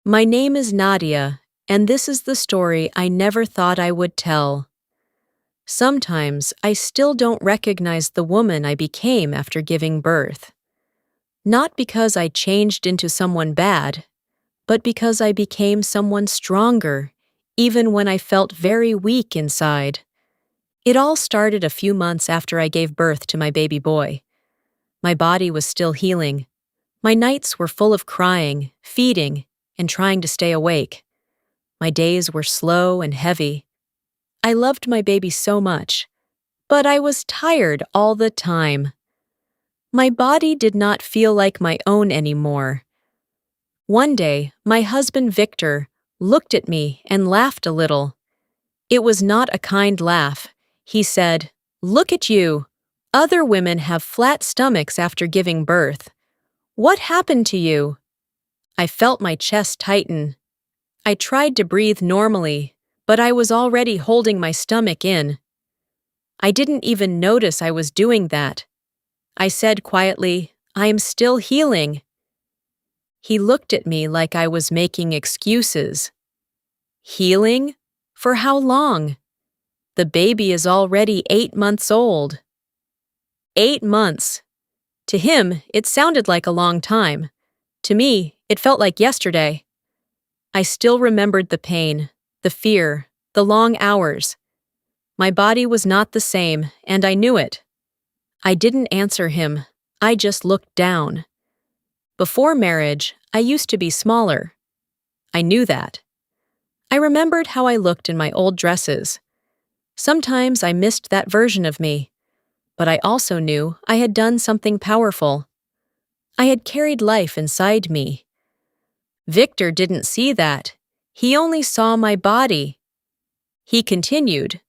My name is Nadia, and this is the story I never thought I would tell. Sometimes I still don't recognize the woman I became after giving birth. Not because I changed into someone bad, but because I became someone stronger, even when I felt very weak inside. It all started a few months after I gave birth to my baby boy. My body was still healing. My nights were full of crying, feeding, and trying to stay awake. My days were slow and heavy. I loved my baby so much, but I was tired all the time. My body did not feel like my own anymore. One day, my husband Victor looked at me and laughed a little. It was not a kind laugh. He said, "Look at you. Other women have flat stomachs after giving birth. What happened to you?" I felt my chest tighten. I tried to breathe normally, but I was already holding my stomach in. I didn't even notice I was doing that. I said quietly, "I am still healing." He looked at me like I was making excuses. Healing? For how long? The baby is already 8 months old. 8 months. To him, it sounded like a long time. To me, it felt like yesterday. I still remembered the pain, the fear, the long hours. My body was not the same, and I knew it. I didn't answer him. I just looked down. Before marriage, I used to be smaller. I knew that. I remembered how I looked in my old dresses. Sometimes I missed that version of me, but I also knew I had done something powerful. I had carried life inside me. Victor didn't see that. He only saw my body. He continued,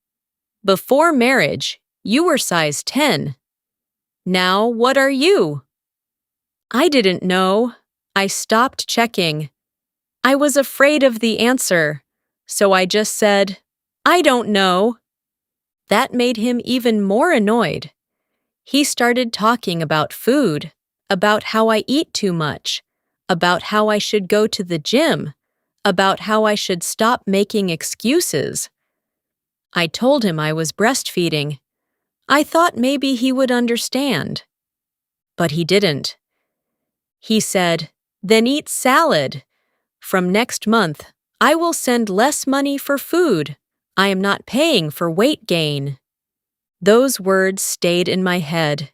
"Before marriage, you were size 10. Now what are you?" I didn't know. I stopped checking. I was afraid of the answer, so I just said, "I don't know." That made him even more annoyed. He started talking about food, about how I eat too much, about how I should go to the gym, about how I should stop making excuses. I told him I was breastfeeding. I thought maybe he would understand. But he didn't. He said, "Then eat salad. From next month, I will send less money for food. I am not paying for weight gain." Those words stayed in my head.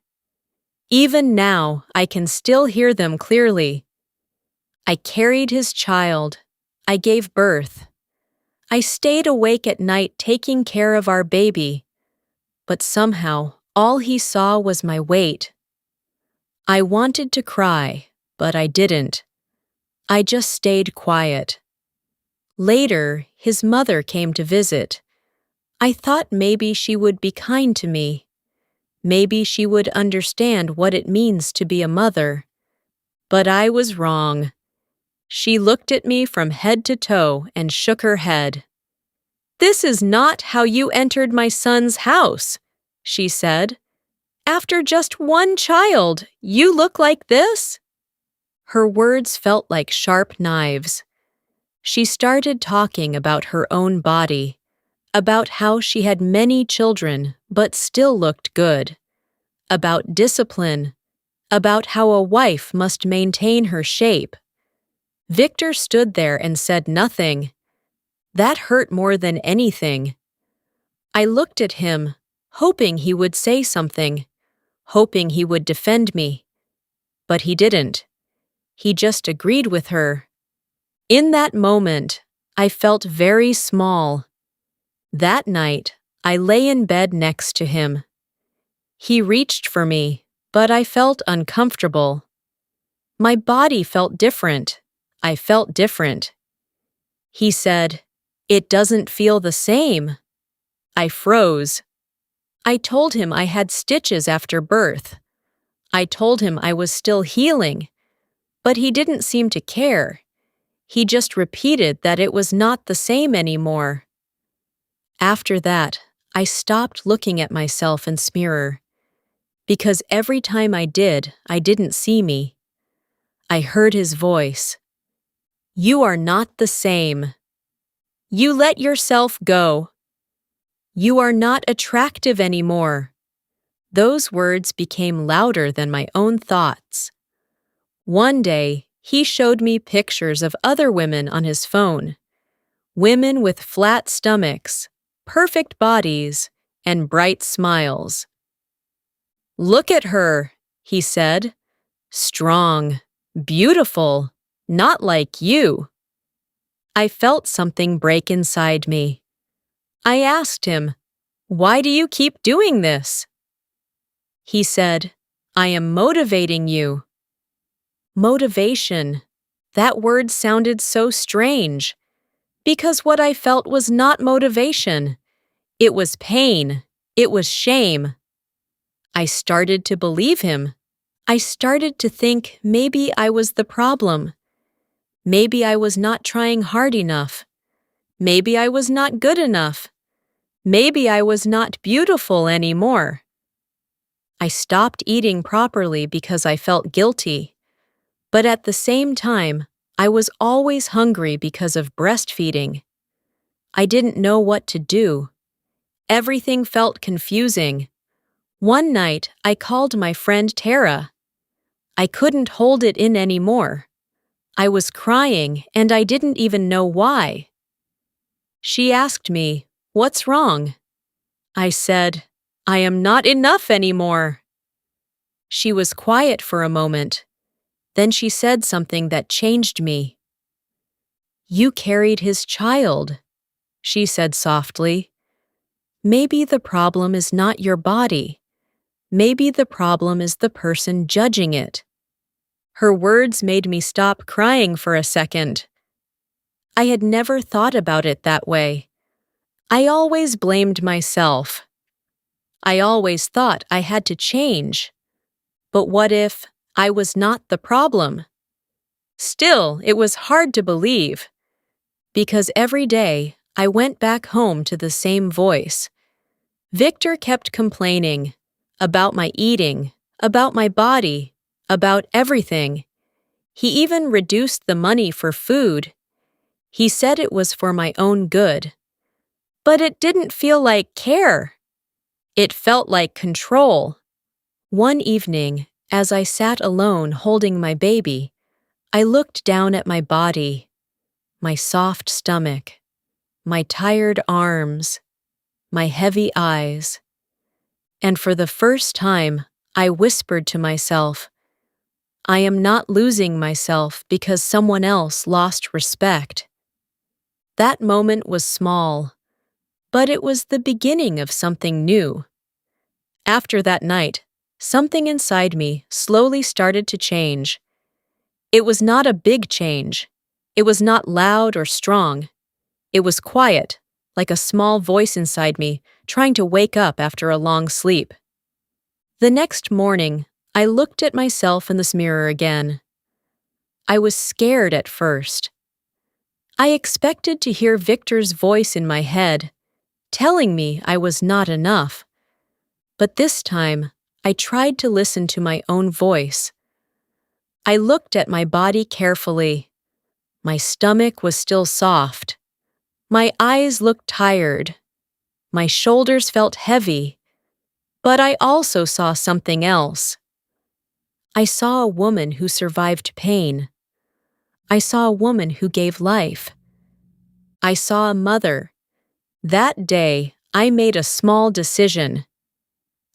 Even now, I can still hear them clearly. I carried his child. I gave birth. I stayed awake at night taking care of our baby. But somehow, all he saw was my weight. I wanted to cry, but I didn't. I just stayed quiet. Later, his mother came to visit. I thought maybe she would be kind to me. Maybe she would understand what it means to be a mother. But I was wrong. She looked at me from head to toe and shook her head. "This is not how you entered my son's house," she said. "After just one child, you look like this?" Her words felt like sharp knives. She started talking about her own body, about how she had many children but still looked good, about discipline, about how a wife must maintain her shape. Victor stood there and said nothing. That hurt more than anything. I looked at him, hoping he would say something, hoping he would defend me. But he didn't. He just agreed with her. In that moment, I felt very small. That night, I lay in bed next to him. He reached for me, but I felt uncomfortable. My body felt different. I felt different. He said, "It doesn't feel the same." I froze. I told him I had stitches after birth. I told him I was still healing, but he didn't seem to care. He just repeated that it was not the same anymore. After that, I stopped looking at myself in the mirror. Because every time I did, I didn't see me. I heard his voice. You are not the same. You let yourself go. You are not attractive anymore. Those words became louder than my own thoughts. One day, he showed me pictures of other women on his phone. Women with flat stomachs, perfect bodies, and bright smiles. Look at her, he said. Strong, beautiful, not like you. I felt something break inside me. I asked him, "Why do you keep doing this?" He said, "I am motivating you." Motivation. That word sounded so strange, because what I felt was not motivation. It was pain. It was shame. I started to believe him. I started to think maybe I was the problem. Maybe I was not trying hard enough. Maybe I was not good enough. Maybe I was not beautiful anymore. I stopped eating properly because I felt guilty. But at the same time, I was always hungry because of breastfeeding. I didn't know what to do. Everything felt confusing. One night, I called my friend Tara. I couldn't hold it in anymore. I was crying, and I didn't even know why. She asked me, "What's wrong?" I said, "I am not enough anymore." She was quiet for a moment. Then she said something that changed me. "You carried his child," she said softly. "Maybe the problem is not your body. Maybe the problem is the person judging it." Her words made me stop crying for a second. I had never thought about it that way. I always blamed myself. I always thought I had to change. But what if I was not the problem? Still, it was hard to believe. Because every day, I went back home to the same voice. Victor kept complaining about my eating, about my body, about everything. He even reduced the money for food. He said it was for my own good. But it didn't feel like care. It felt like control. One evening, as I sat alone holding my baby, I looked down at my body, my soft stomach, my tired arms, my heavy eyes. And for the first time, I whispered to myself, I am not losing myself because someone else lost respect. That moment was small, but it was the beginning of something new. After that night, something inside me slowly started to change. It was not a big change. It was not loud or strong. It was quiet, like a small voice inside me trying to wake up after a long sleep. The next morning, I looked at myself in this mirror again. I was scared at first. I expected to hear Victor's voice in my head, telling me I was not enough. But this time, I tried to listen to my own voice. I looked at my body carefully. My stomach was still soft. My eyes looked tired. My shoulders felt heavy. But I also saw something else. I saw a woman who survived pain. I saw a woman who gave life. I saw a mother. That day, I made a small decision.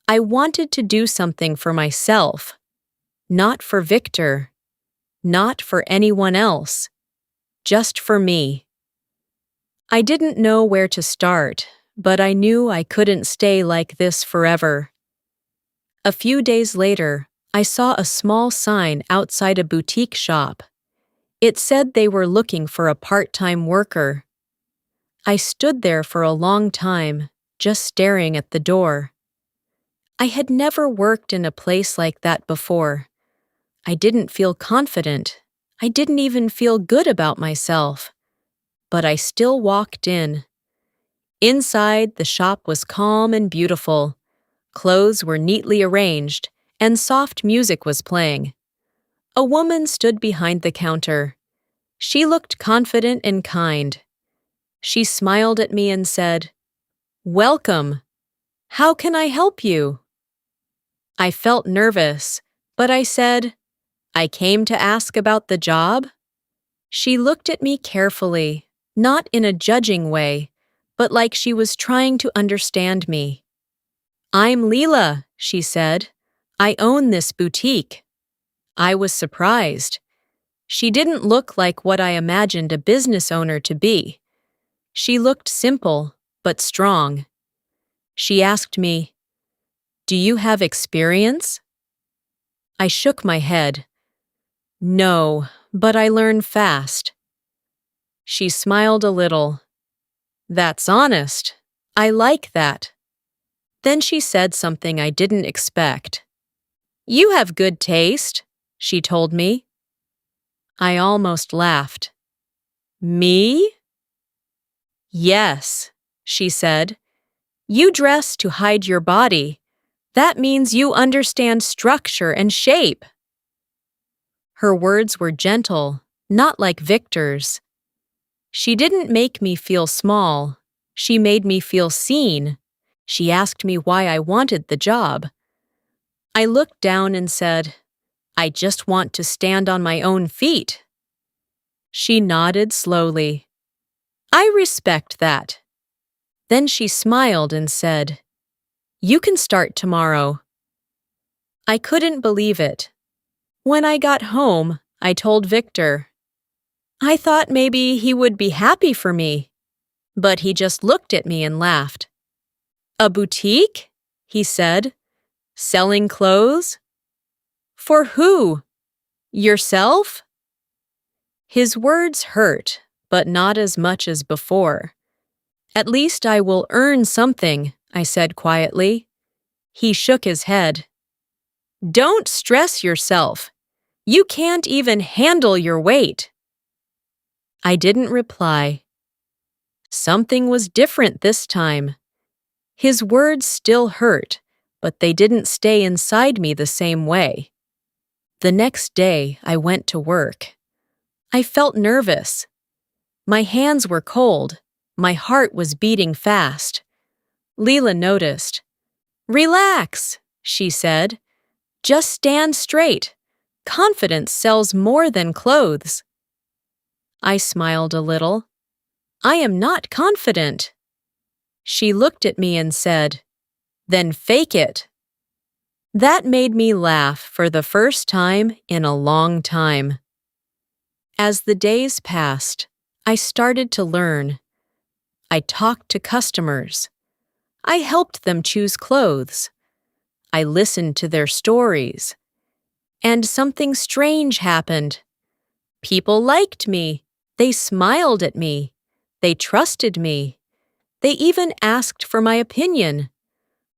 I wanted to do something for myself, not for Victor, not for anyone else, just for me. I didn't know where to start, but I knew I couldn't stay like this forever. A few days later, I saw a small sign outside a boutique shop. It said they were looking for a part-time worker. I stood there for a long time, just staring at the door. I had never worked in a place like that before. I didn't feel confident. I didn't even feel good about myself. But I still walked in. Inside, the shop was calm and beautiful. Clothes were neatly arranged, and soft music was playing. A woman stood behind the counter. She looked confident and kind. She smiled at me and said, "Welcome. How can I help you?" I felt nervous, but I said, "I came to ask about the job." She looked at me carefully, not in a judging way, but like she was trying to understand me. "I'm Leela," she said. "I own this boutique." I was surprised. She didn't look like what I imagined a business owner to be. She looked simple, but strong. She asked me, "Do you have experience?" I shook my head. "No, but I learn fast." She smiled a little. "That's honest. I like that." Then she said something I didn't expect. "You have good taste," she told me. I almost laughed. "Me?" "Yes," she said. "You dress to hide your body. That means you understand structure and shape." Her words were gentle, not like Victor's. She didn't make me feel small. She made me feel seen. She asked me why I wanted the job. I looked down and said, "I just want to stand on my own feet." She nodded slowly. "I respect that." Then she smiled and said, "You can start tomorrow." I couldn't believe it. When I got home, I told Victor. I thought maybe he would be happy for me, but he just looked at me and laughed. "A boutique?" he said. "Selling clothes?" "For who? Yourself?" His words hurt, but not as much as before. "At least I will earn something," I said quietly. He shook his head. "Don't stress yourself. You can't even handle your weight." I didn't reply. Something was different this time. His words still hurt, but they didn't stay inside me the same way. The next day, I went to work. I felt nervous. My hands were cold. My heart was beating fast. Leela noticed. "Relax," she said. "Just stand straight. Confidence sells more than clothes." I smiled a little. "I am not confident." She looked at me and said, "Then fake it." That made me laugh for the first time in a long time. As the days passed, I started to learn. I talked to customers. I helped them choose clothes. I listened to their stories. And something strange happened. People liked me. They smiled at me. They trusted me. They even asked for my opinion.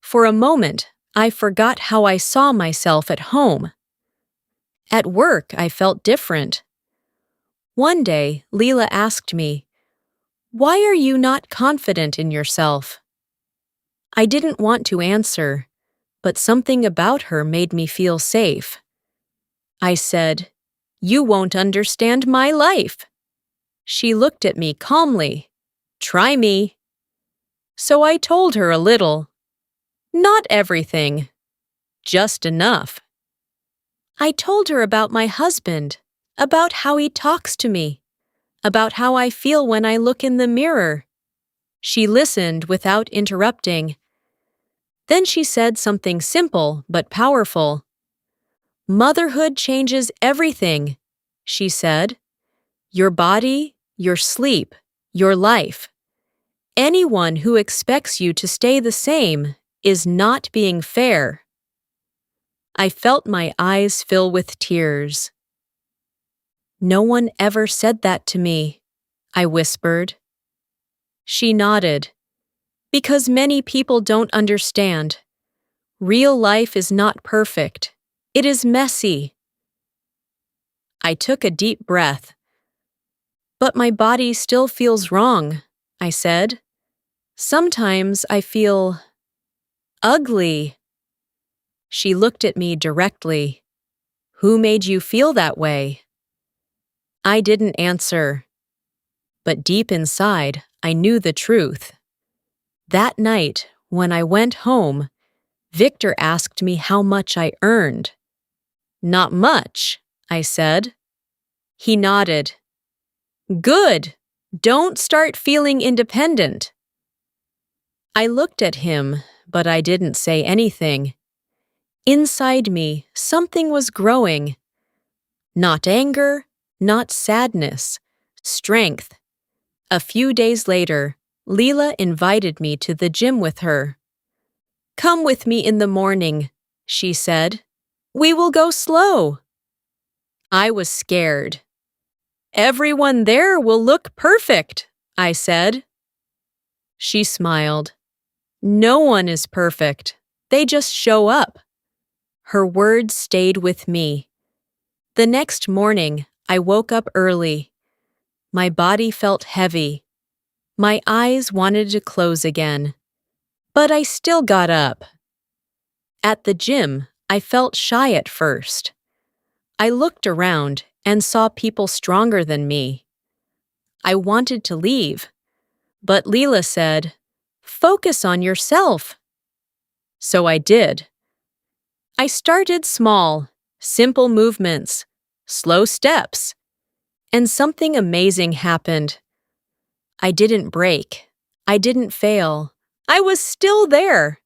For a moment, I forgot how I saw myself at home. At work, I felt different. One day, Leela asked me, "Why are you not confident in yourself?" I didn't want to answer, but something about her made me feel safe. I said, "You won't understand my life." She looked at me calmly. "Try me." So I told her a little. Not everything, just enough. I told her about my husband, about how he talks to me, about how I feel when I look in the mirror. She listened without interrupting. Then she said something simple but powerful. "Motherhood changes everything," she said. "Your body, your sleep, your life. Anyone who expects you to stay the same is not being fair." I felt my eyes fill with tears. "No one ever said that to me," I whispered. She nodded. "Because many people don't understand. Real life is not perfect. It is messy." I took a deep breath. "But my body still feels wrong," I said. "Sometimes I feel ugly." She looked at me directly. "Who made you feel that way?" I didn't answer, but deep inside, I knew the truth. That night, when I went home, Victor asked me how much I earned. Not much, I said. He nodded. Good. Don't start feeling independent. I looked at him, but I didn't say anything. Inside me, something was growing. Not anger, not sadness, strength. A few days later, Leela invited me to the gym with her. Come with me in the morning, she said. We will go slow. I was scared. Everyone there will look perfect, I said. She smiled. No one is perfect. They just show up. Her words stayed with me. The next morning, I woke up early. My body felt heavy. My eyes wanted to close again. But I still got up. At the gym, I felt shy at first. I looked around and saw people stronger than me. I wanted to leave, but Leela said, "Focus on yourself." So I did. I started small, simple movements, slow steps, and something amazing happened. I didn't break. I didn't fail. I was still there.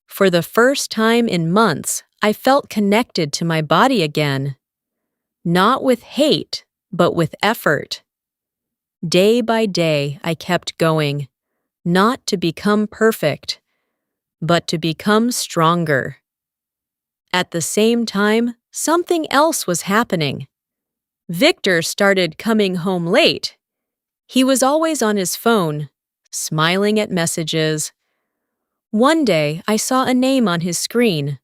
For the first time in months, I felt connected to my body again. Not with hate, but with effort. Day by day, I kept going, not to become perfect, but to become stronger. At the same time, something else was happening. Victor started coming home late. He was always on his phone, smiling at messages. One day, I saw a name on his screen,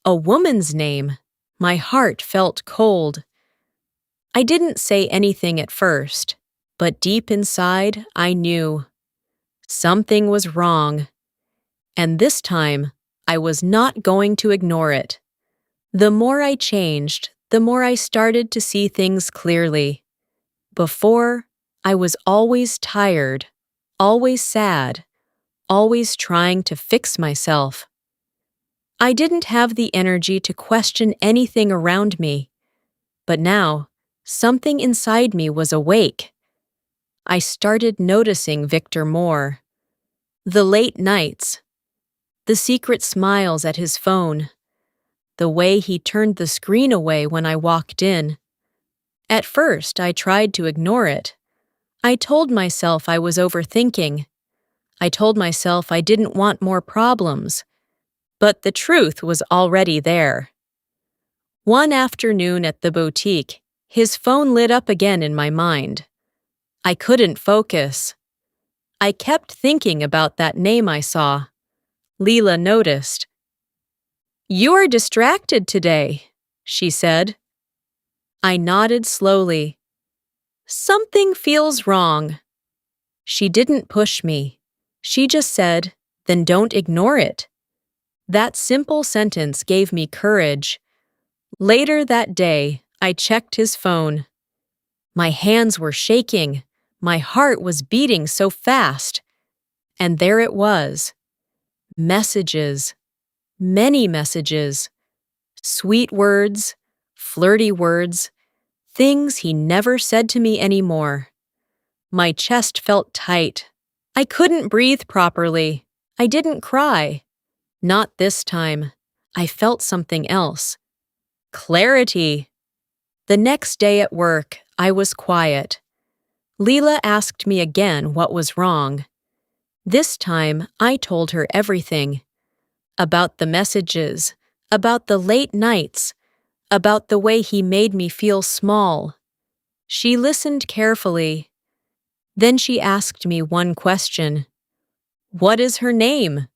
a woman's name. My heart felt cold. I didn't say anything at first, but deep inside, I knew. Something was wrong. And this time, I was not going to ignore it. The more I changed, the more I started to see things clearly. Before, I was always tired, always sad, always trying to fix myself. I didn't have the energy to question anything around me. But now, something inside me was awake. I started noticing Victor more. The late nights, the secret smiles at his phone, the way he turned the screen away when I walked in. At first, I tried to ignore it. I told myself I was overthinking. I told myself I didn't want more problems. But the truth was already there. One afternoon at the boutique, his phone lit up again in my mind. I couldn't focus. I kept thinking about that name I saw. Leela noticed. "You're distracted today," she said. I nodded slowly. Something feels wrong. She didn't push me. She just said, "Then don't ignore it." That simple sentence gave me courage. Later that day, I checked his phone. My hands were shaking. My heart was beating so fast. And there it was. Messages. Many messages. Sweet words, flirty words, things he never said to me anymore. My chest felt tight. I couldn't breathe properly. I didn't cry. Not this time. I felt something else. Clarity. The next day at work, I was quiet. Leela asked me again what was wrong. This time, I told her everything. About the messages, about the late nights, about the way he made me feel small. She listened carefully. Then she asked me one question. What is her name?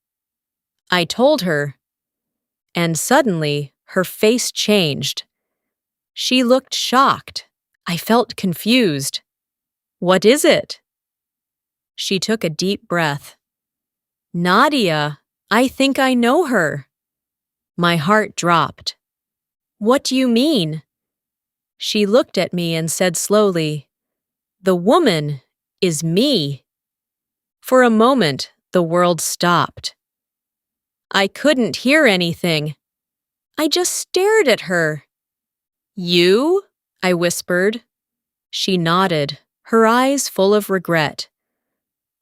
I told her. And suddenly, her face changed. She looked shocked. I felt confused. What is it? She took a deep breath. Nadia, I think I know her. My heart dropped. What do you mean? She looked at me and said slowly, "The woman is me." For a moment, the world stopped. I couldn't hear anything. I just stared at her. "You?" I whispered. She nodded, her eyes full of regret.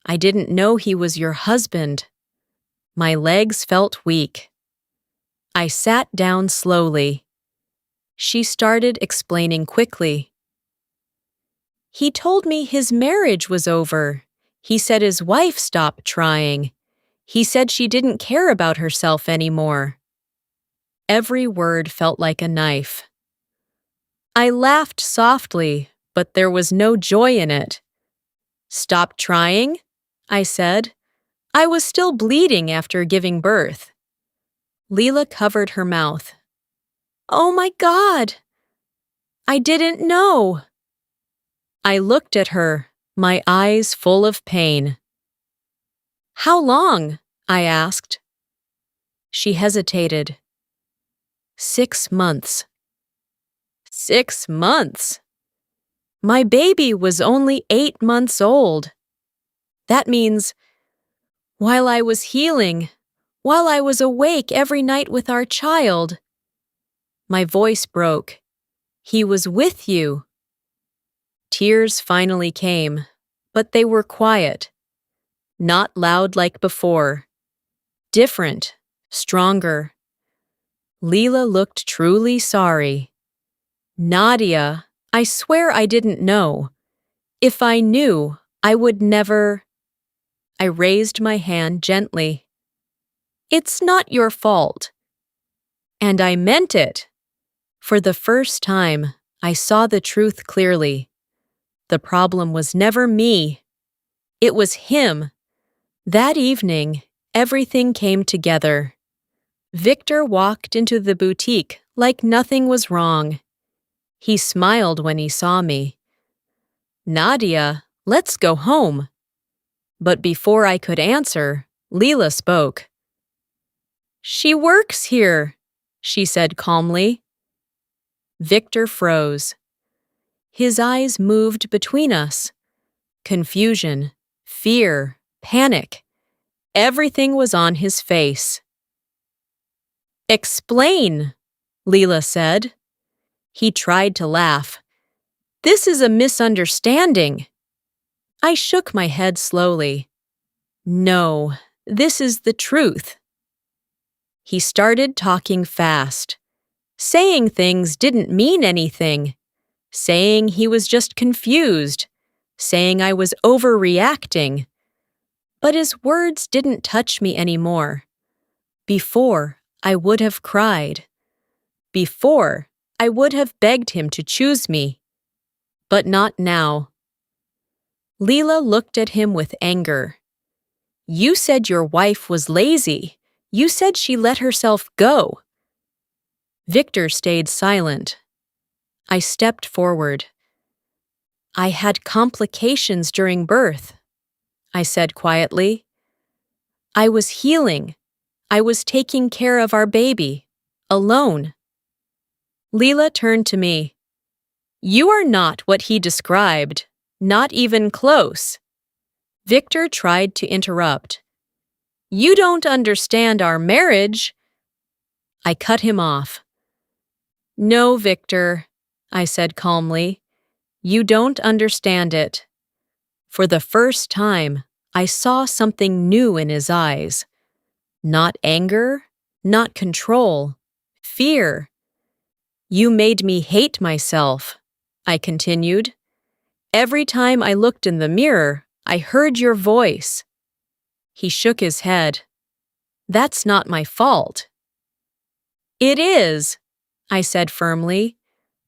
"I didn't know he was your husband." My legs felt weak. I sat down slowly. She started explaining quickly. "He told me his marriage was over. He said his wife stopped trying. He said she didn't care about herself anymore." Every word felt like a knife. I laughed softly, but there was no joy in it. "Stop trying?" I said. I was still bleeding after giving birth. Leela covered her mouth. "Oh my God! I didn't know." I looked at her, my eyes full of pain. "How long?" I asked. She hesitated. 6 months. 6 months? My baby was only 8 months old. That means, while I was healing, while I was awake every night with our child. My voice broke. "He was with you." Tears finally came, but they were quiet. Not loud like before. Different, stronger. Leela looked truly sorry. "Nadia, I swear I didn't know. If I knew, I would never." I raised my hand gently. "It's not your fault." And I meant it. For the first time, I saw the truth clearly. The problem was never me. It was him. That evening, everything came together. Victor walked into the boutique like nothing was wrong. He smiled when he saw me. "Nadia, let's go home." But before I could answer, Leela spoke. "She works here," she said calmly. Victor froze. His eyes moved between us. Confusion, fear, panic. Everything was on his face. "Explain," Leela said. He tried to laugh. "This is a misunderstanding." I shook my head slowly. "No, this is the truth." He started talking fast. Saying things didn't mean anything. Saying he was just confused. Saying I was overreacting. But his words didn't touch me anymore. Before, I would have cried. Before, I would have begged him to choose me. But not now. Leela looked at him with anger. "You said your wife was lazy. You said she let herself go." Victor stayed silent. I stepped forward. "I had complications during birth," I said quietly. "I was healing. I was taking care of our baby, alone." Leela turned to me. "You are not what he described, not even close." Victor tried to interrupt. "You don't understand our marriage." I cut him off. "No, Victor," I said calmly. "You don't understand it." For the first time, I saw something new in his eyes. Not anger, not control, fear. "You made me hate myself," I continued. "Every time I looked in the mirror, I heard your voice." He shook his head. "That's not my fault." "It is," I said firmly,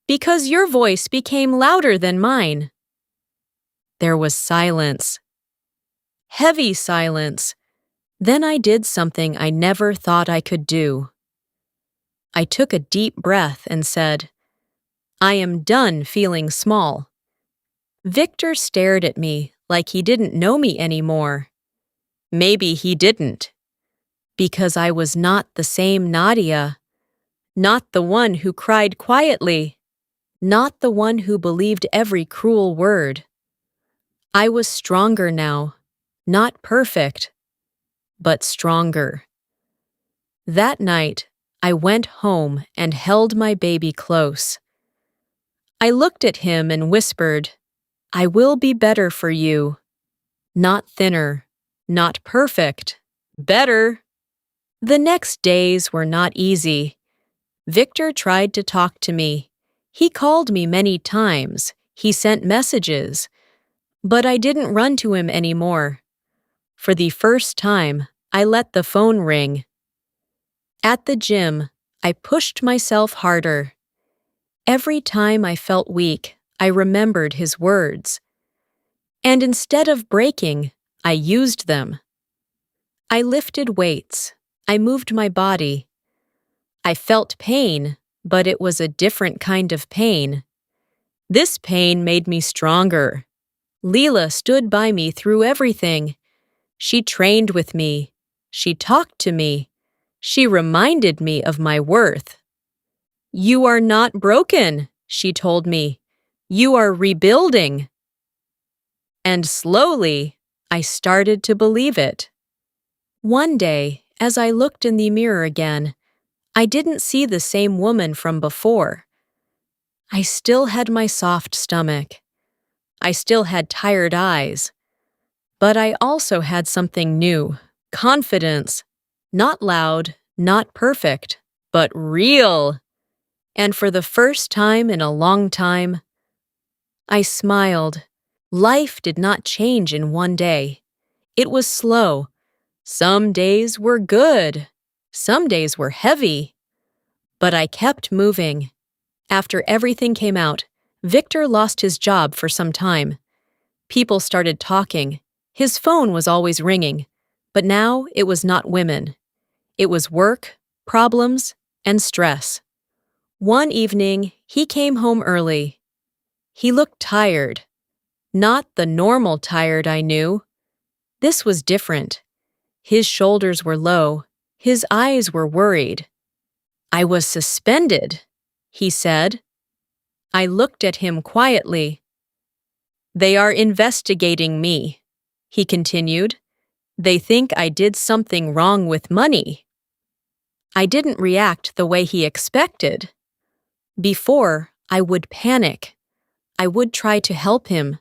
"because your voice became louder than mine." There was silence. Heavy silence. Then I did something I never thought I could do. I took a deep breath and said, "I am done feeling small." Victor stared at me like he didn't know me anymore. Maybe he didn't. Because I was not the same Nadia. Not the one who cried quietly. not the one who believed every cruel word. I was stronger now, not perfect, but stronger. That night, I went home and held my baby close. I looked at him and whispered, "I will be better for you. Not thinner, not perfect, better." The next days were not easy. Victor tried to talk to me. He called me many times. He sent messages. But I didn't run to him anymore. For the first time, I let the phone ring. At the gym, I pushed myself harder. Every time I felt weak, I remembered his words. And instead of breaking, I used them. I lifted weights. I moved my body. I felt pain, but it was a different kind of pain. This pain made me stronger. Leela stood by me through everything. She trained with me. She talked to me. She reminded me of my worth. "You are not broken," she told me. "You are rebuilding." And slowly, I started to believe it. One day, as I looked in the mirror again, I didn't see the same woman from before. I still had my soft stomach. I still had tired eyes. But I also had something new, confidence. Not loud, not perfect, but real. And for the first time in a long time, I smiled. Life did not change in one day. It was slow. Some days were good. Some days were heavy. But I kept moving. After everything came out, Victor lost his job for some time. People started talking. His phone was always ringing. But now it was not women. It was work, problems, and stress. One evening, he came home early. He looked tired. Not the normal tired I knew. This was different. His shoulders were low. His eyes were worried. "I was suspended," he said. I looked at him quietly. "They are investigating me," he continued. "They think I did something wrong with money." I didn't react the way he expected. Before, I would panic. I would try to help him.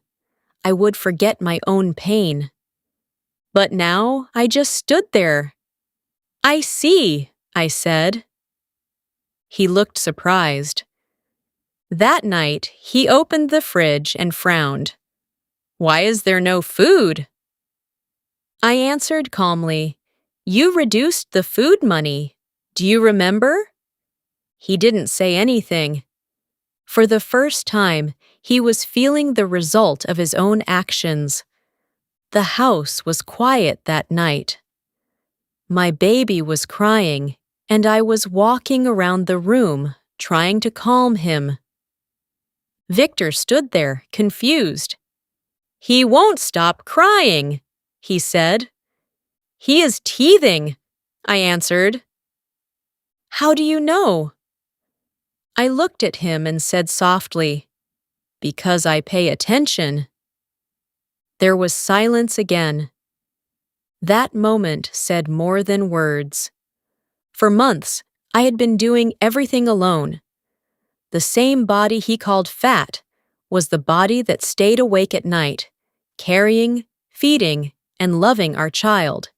I would forget my own pain. But now, I just stood there. "I see," I said. He looked surprised. That night, he opened the fridge and frowned. "Why is there no food?" I answered calmly, "You reduced the food money. Do you remember?" He didn't say anything. For the first time, he was feeling the result of his own actions. The house was quiet that night. My baby was crying, and I was walking around the room, trying to calm him. Victor stood there, confused. "He won't stop crying," he said. "He is teething," I answered. "How do you know?" I looked at him and said softly, "Because I pay attention." There was silence again. That moment said more than words. For months, I had been doing everything alone. The same body he called fat was the body that stayed awake at night, carrying, feeding, and loving our child.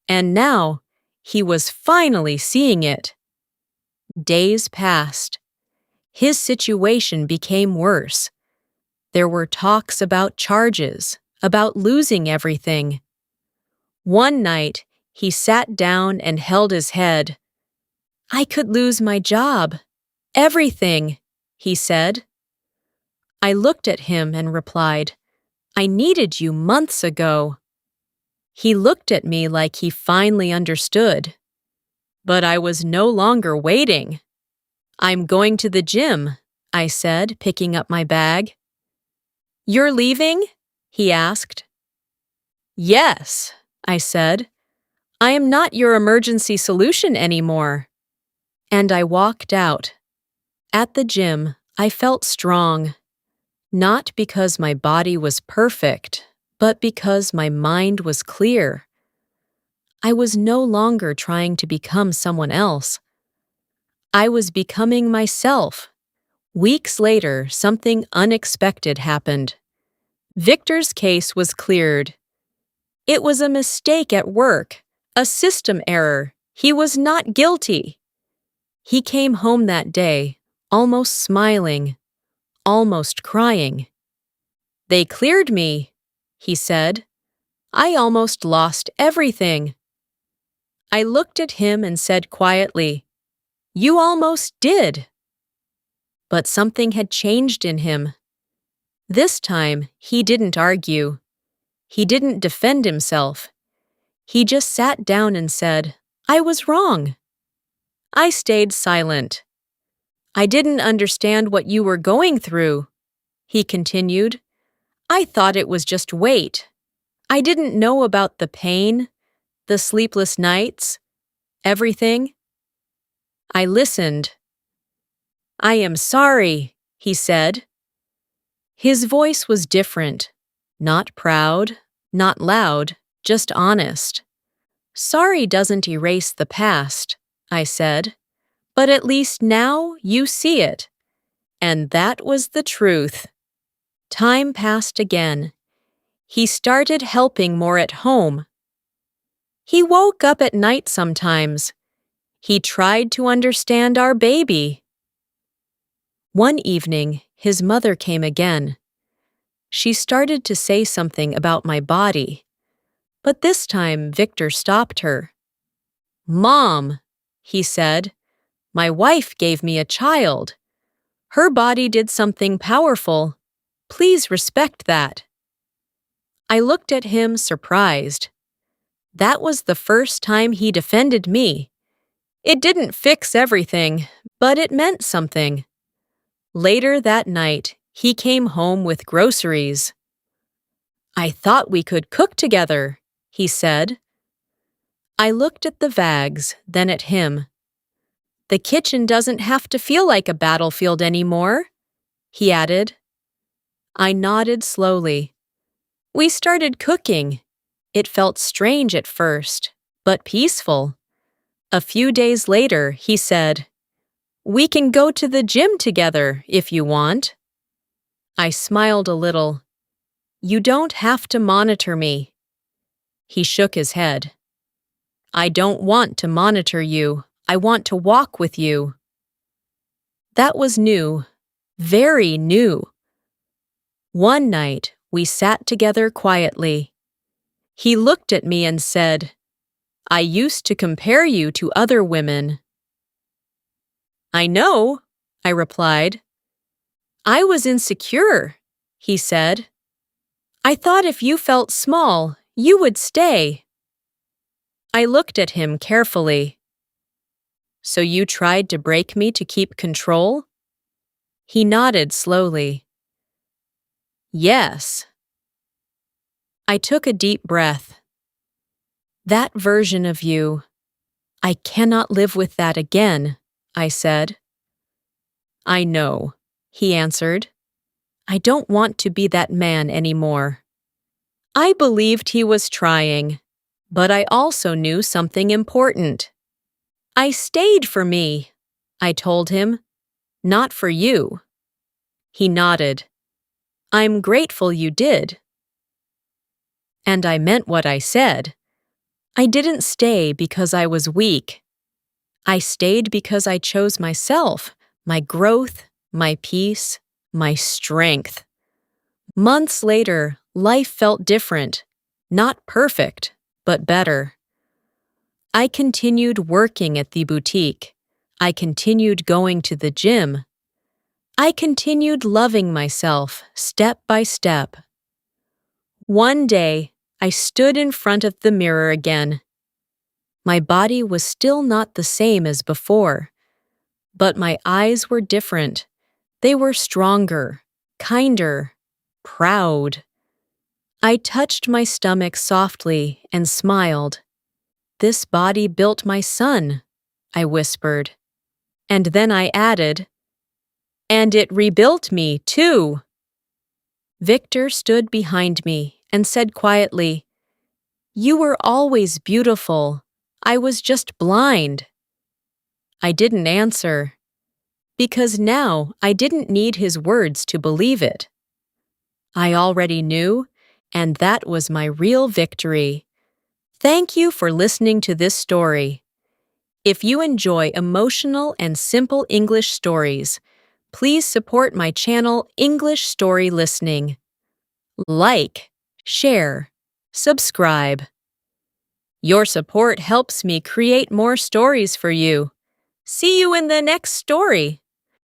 And now, he was finally seeing it. Days passed. His situation became worse. There were talks about charges, about losing everything. One night, he sat down and held his head. "I could lose my job. Everything," he said. I looked at him and replied, "I needed you months ago." He looked at me like he finally understood. But I was no longer waiting. "I'm going to the gym," I said, picking up my bag. "You're leaving?" he asked. "Yes," I said. "I am not your emergency solution anymore." And I walked out. At the gym, I felt strong, not because my body was perfect, but because my mind was clear. I was no longer trying to become someone else. I was becoming myself. Weeks later, something unexpected happened. Victor's case was cleared. It was a mistake at work, a system error. He was not guilty. He came home that day, almost smiling, almost crying. "They cleared me," he said. "I almost lost everything." I looked at him and said quietly, "You almost did." But something had changed in him. This time, he didn't argue. He didn't defend himself. He just sat down and said, "I was wrong." I stayed silent. "I didn't understand what you were going through," he continued. "I thought it was just weight. I didn't know about the pain, the sleepless nights, everything." I listened. "I am sorry," he said. His voice was different, not proud, not loud, just honest. "Sorry doesn't erase the past," I said, "but at least now you see it." And that was the truth. Time passed again. He started helping more at home. He woke up at night sometimes. He tried to understand our baby. One evening, his mother came again. She started to say something about my body, but this time Victor stopped her. "Mom," he said, "my wife gave me a child. Her body did something powerful. Please respect that." I looked at him surprised. That was the first time he defended me. It didn't fix everything, but it meant something. Later that night, he came home with groceries. "I thought we could cook together," he said. I looked at the Vags, then at him. "The kitchen doesn't have to feel like a battlefield anymore," he added. I nodded slowly. We started cooking. It felt strange at first, but peaceful. A few days later, he said, "We can go to the gym together if you want." I smiled a little. "You don't have to monitor me." He shook his head. "I don't want to monitor you. I want to walk with you." That was new, very new. One night, we sat together quietly. He looked at me and said, "I used to compare you to other women." "I know," I replied. "I was insecure," he said. "I thought if you felt small, you would stay." I looked at him carefully. "So you tried to break me to keep control?" He nodded slowly. "Yes." I took a deep breath. "That version of you, I cannot live with that again," I said. "I know," he answered. "I don't want to be that man anymore." I believed he was trying, but I also knew something important. "I stayed for me," I told him, "not for you." He nodded. "I'm grateful you did." And I meant what I said. I didn't stay because I was weak. I stayed because I chose myself, my growth, my peace, my strength. Months later, life felt different. Not perfect, but better. I continued working at the boutique. I continued going to the gym. I continued loving myself step by step. One day, I stood in front of the mirror again. My body was still not the same as before, but my eyes were different. They were stronger, kinder, proud. I touched my stomach softly and smiled. "This body built my son," I whispered. And then I added, And it rebuilt me, too. Victor stood behind me and said quietly, "You were always beautiful. I was just blind." I didn't answer, because now I didn't need his words to believe it. I already knew, and that was my real victory. Thank you for listening to this story. If you enjoy emotional and simple English stories, please support my channel English Story Listening. Like, share, subscribe. Your support helps me create more stories for you. See you in the next story.